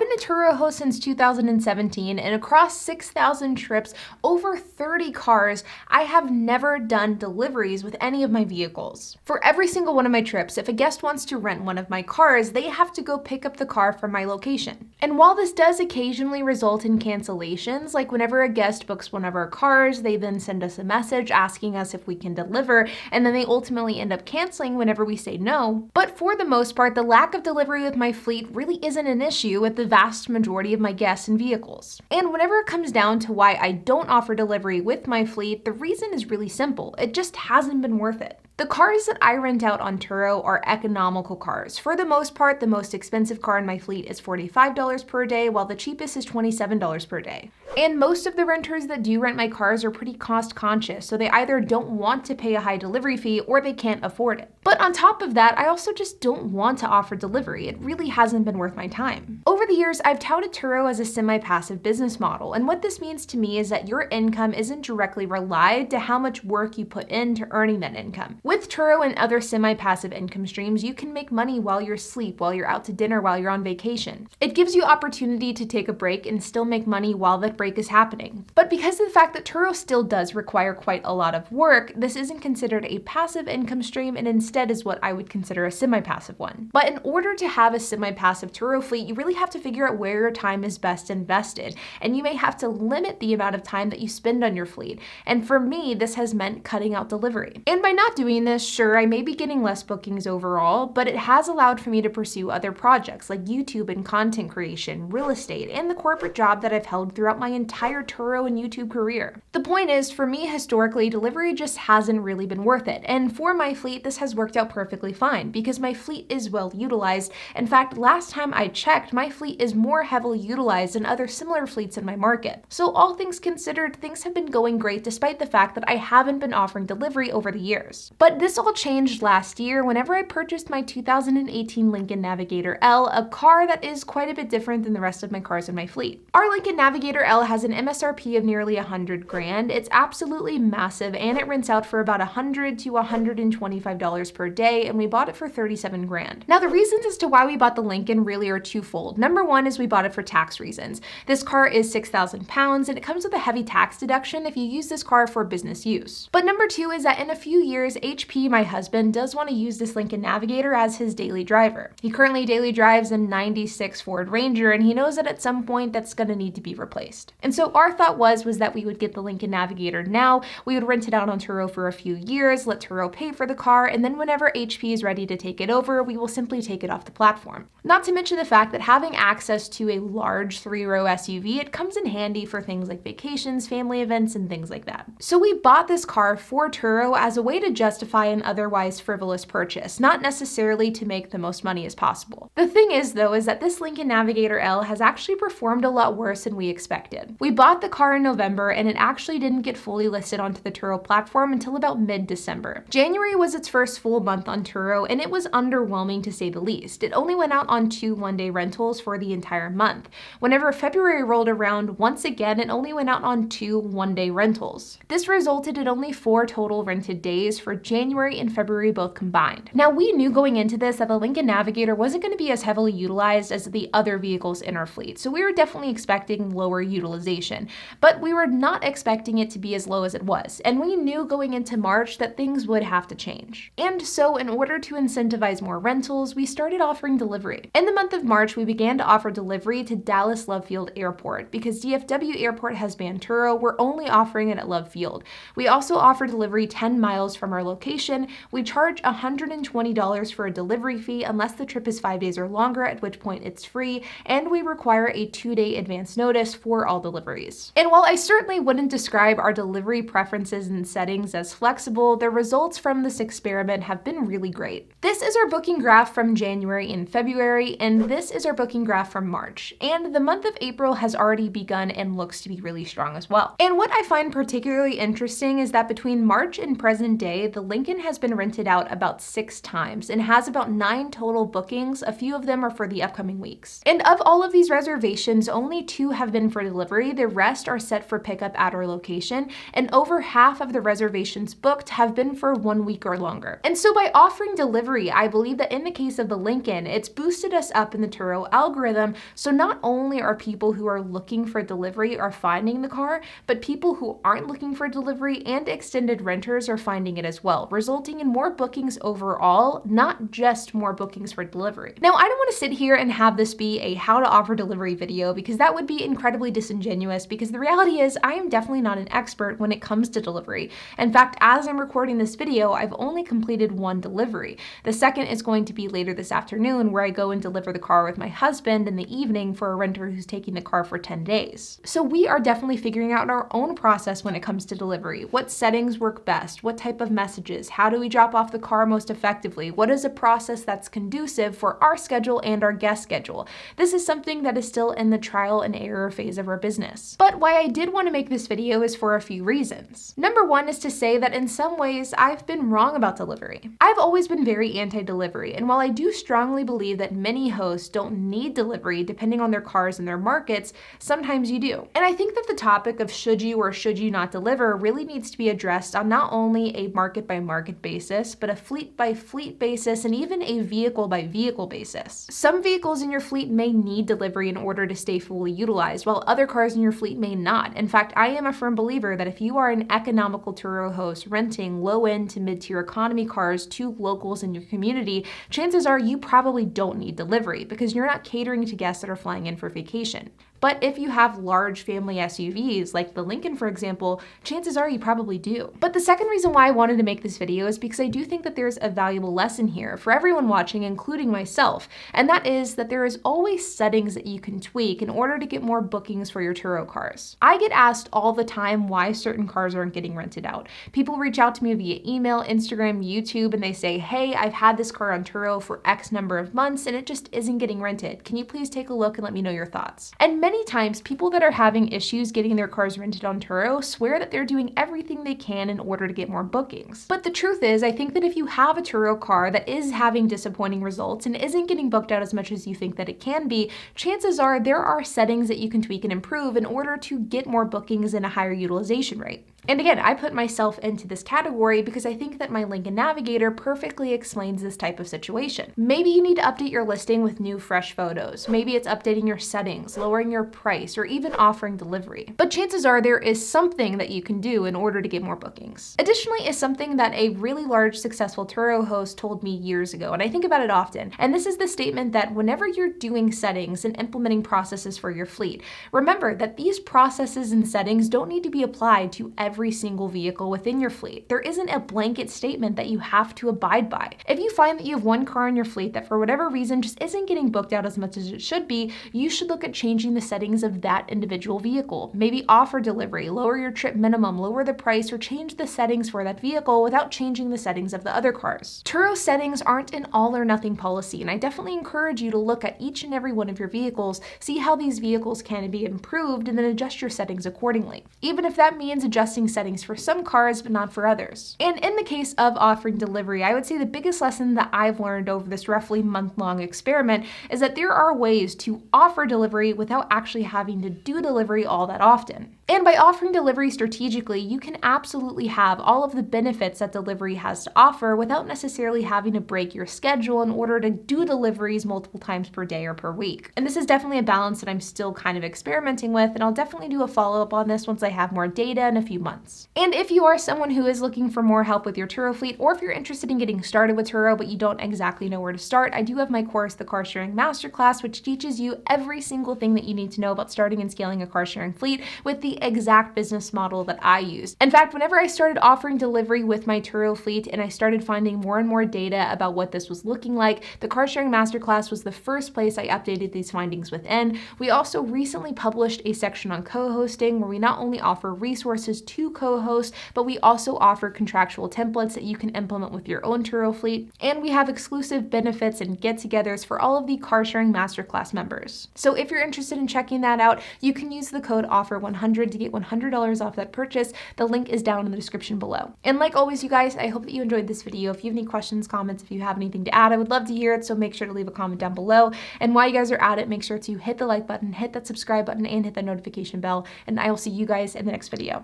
been a Turo host since 2017, and across 6,000 trips, over 30 cars, I have never done deliveries with any of my vehicles. For every single one of my trips, if a guest wants to rent one of my cars, they have to go pick up the car from my location. And while this does occasionally result in cancellations, like whenever a guest books one of our cars, they then send us a message asking us if we can deliver, and then they ultimately end up canceling whenever we say no. But for the most part, the lack of delivery with my fleet really isn't an issue with the vast majority of my guests and vehicles. And whenever it comes down to why I don't offer delivery with my fleet, the reason is really simple. It just hasn't been worth it. The cars that I rent out on Turo are economical cars. For the most part, the most expensive car in my fleet is $45 per day, while the cheapest is $27 per day. And most of the renters that do rent my cars are pretty cost conscious, so they either don't want to pay a high delivery fee or they can't afford it. But on top of that, I also just don't want to offer delivery. It really hasn't been worth my time. Over the years, I've touted Turo as a semi-passive business model, and what this means to me is that your income isn't directly relied to how much work you put into earning that income. With Turo and other semi-passive income streams, you can make money while you're asleep, while you're out to dinner, while you're on vacation. It gives you opportunity to take a break and still make money while that break is happening. But because of the fact that Turo still does require quite a lot of work, this isn't considered a passive income stream and instead is what I would consider a semi-passive one. But in order to have a semi-passive Turo fleet, you really have to figure out where your time is best invested, and you may have to limit the amount of time that you spend on your fleet. And for me, this has meant cutting out delivery. And by not doing this, sure, I may be getting less bookings overall, but it has allowed for me to pursue other projects like YouTube and content creation, real estate, and the corporate job that I've held throughout my entire Turo and YouTube career. The point is, for me, historically, delivery just hasn't really been worth it. And for my fleet, this has worked out perfectly fine because my fleet is well utilized. In fact, last time I checked, my fleet is more heavily utilized than other similar fleets in my market. So all things considered, things have been going great despite the fact that I haven't been offering delivery over the years. But this all changed last year whenever I purchased my 2018 Lincoln Navigator L, a car that is quite a bit different than the rest of my cars in my fleet. Our Lincoln Navigator L has an MSRP of nearly $100,000. It's absolutely massive and it rents out for about $100 to $125 per day, and we bought it for $37,000. Now the reasons as to why we bought the Lincoln really are twofold. Number one is we bought it for tax reasons. This car is 6,000 pounds and it comes with a heavy tax deduction if you use this car for business use. But number two is that in a few years, HP, my husband, does want to use this Lincoln Navigator as his daily driver. He currently daily drives a 96 Ford Ranger, and he knows that at some point that's going to need to be replaced. And so our thought was that we would get the Lincoln Navigator now, we would rent it out on Turo for a few years, let Turo pay for the car, and then whenever HP is ready to take it over, we will simply take it off the platform. Not to mention the fact that having access to a large 3-row SUV, it comes in handy for things like vacations, family events, and things like that. So we bought this car for Turo as a way to justify an otherwise frivolous purchase, not necessarily to make the most money as possible. The thing is though, is that this Lincoln Navigator L has actually performed a lot worse than we expected. We bought the car in November and it actually didn't get fully listed onto the Turo platform until about mid-December. January was its first full month on Turo and it was underwhelming to say the least. It only went out on 2 one-day rentals for the entire month. Whenever February rolled around, once again, it only went out on 2 one-day rentals. This resulted in only 4 total rented days for January and February both combined. Now we knew going into this that the Lincoln Navigator wasn't going to be as heavily utilized as the other vehicles in our fleet, so we were definitely expecting lower utilization, but we were not expecting it to be as low as it was, and we knew going into March that things would have to change. And so in order to incentivize more rentals, we started offering delivery. In the month of March, we began to offer delivery to Dallas Love Field Airport. Because DFW Airport has banned Turo, we're only offering it at Love Field. We also offer delivery 10 miles from our location. We charge $120 for a delivery fee unless the trip is 5 days or longer, at which point it's free, and we require a 2-day advance notice for all deliveries. And while I certainly wouldn't describe our delivery preferences and settings as flexible, the results from this experiment have been really great. This is our booking graph from January and February, and this is our booking graph from March. And the month of April has already begun and looks to be really strong as well. And what I find particularly interesting is that between March and present day, the Lincoln has been rented out about 6 times and has about 9 total bookings. A few of them are for the upcoming weeks. And of all of these reservations, only 2 have been for delivery. The rest are set for pickup at our location, and over half of the reservations booked have been for 1 week or longer. And so by offering delivery, I believe that in the case of the Lincoln, it's boosted us up in the Turo algorithm. So not only are people who are looking for delivery are finding the car, but people who aren't looking for delivery and extended renters are finding it as well, resulting in more bookings overall, not just more bookings for delivery. Now, I don't want to sit here and have this be a how to offer delivery video, because that would be incredibly disingenuous, because the reality is I am definitely not an expert when it comes to delivery. In fact, as I'm recording this video, I've only completed 1 delivery. The second is going to be later this afternoon, where I go and deliver the car with my husband in the evening for a renter who's taking the car for 10 days. So we are definitely figuring out our own process when it comes to delivery. What settings work best? What type of messages? How do we drop off the car most effectively? What is a process that's conducive for our schedule and our guest schedule? This is something that is still in the trial and error phase of our business. But why I did want to make this video is for a few reasons. Number 1 is to say that in some ways I've been wrong about delivery. I've always been very anti-delivery, and while I do strongly believe that many hosts don't need delivery depending on their cars and their markets, sometimes you do. And I think that the topic of should you or should you not deliver really needs to be addressed on not only a market by market basis, but a fleet by fleet basis, and even a vehicle by vehicle basis. Some vehicles in your fleet may need delivery in order to stay fully utilized, while other cars in your fleet may not. In fact, I am a firm believer that if you are an economical Turo host renting low-end to mid-tier economy cars to locals in your community, chances are you probably don't need delivery because you're not catering to guests that are flying in for vacation. But if you have large family SUVs, like the Lincoln, for example, chances are you probably do. But the second reason why I wanted to make this video is because I do think that there's a valuable lesson here for everyone watching, including myself, and that is that there is always settings that you can tweak in order to get more bookings for your Turo cars. I get asked all the time why certain cars aren't getting rented out. People reach out to me via email, Instagram, YouTube, and they say, hey, I've had this car on Turo for X number of months and it just isn't getting rented. Can you please take a look and let me know your thoughts? And many times, people that are having issues getting their cars rented on Turo swear that they're doing everything they can in order to get more bookings. But the truth is, I think that if you have a Turo car that is having disappointing results and isn't getting booked out as much as you think that it can be, chances are there are settings that you can tweak and improve in order to get more bookings and a higher utilization rate. And again, I put myself into this category because I think that my Lincoln Navigator perfectly explains this type of situation. Maybe you need to update your listing with new, fresh photos. Maybe it's updating your settings, lowering your price, or even offering delivery. But chances are there is something that you can do in order to get more bookings. Additionally is something that a really large successful Turo host told me years ago, and I think about it often. And this is the statement that whenever you're doing settings and implementing processes for your fleet, remember that these processes and settings don't need to be applied to every single vehicle within your fleet. There isn't a blanket statement that you have to abide by. If you find that you have one car in your fleet that for whatever reason just isn't getting booked out as much as it should be, you should look at changing the settings of that individual vehicle. Maybe offer delivery, lower your trip minimum, lower the price, or change the settings for that vehicle without changing the settings of the other cars. Turo settings aren't an all or nothing policy, and I definitely encourage you to look at each and every one of your vehicles, see how these vehicles can be improved, and then adjust your settings accordingly. Even if that means adjusting settings for some cars but not for others. And in the case of offering delivery, I would say the biggest lesson that I've learned over this roughly month-long experiment is that there are ways to offer delivery without actually having to do delivery all that often. And by offering delivery strategically, you can absolutely have all of the benefits that delivery has to offer without necessarily having to break your schedule in order to do deliveries multiple times per day or per week. And this is definitely a balance that I'm still kind of experimenting with, and I'll definitely do a follow-up on this once I have more data in a few months. And if you are someone who is looking for more help with your Turo fleet, or if you're interested in getting started with Turo but you don't exactly know where to start, I do have my course, the Car Sharing Masterclass, which teaches you every single thing that you need to know about starting and scaling a car sharing fleet with the exact business model that I use. In fact, whenever I started offering delivery with my Turo fleet and I started finding more and more data about what this was looking like, the Car Sharing Masterclass was the first place I updated these findings within. We also recently published a section on co-hosting where we not only offer resources to 2 co-hosts, but we also offer contractual templates that you can implement with your own Turo fleet. And we have exclusive benefits and get-togethers for all of the Car Sharing Masterclass members. So if you're interested in checking that out, you can use the code OFFER100 to get $100 off that purchase. The link is down in the description below. And like always, you guys, I hope that you enjoyed this video. If you have any questions, comments, if you have anything to add, I would love to hear it, so make sure to leave a comment down below. And while you guys are at it, make sure to hit the like button, hit that subscribe button, and hit that notification bell. And I will see you guys in the next video.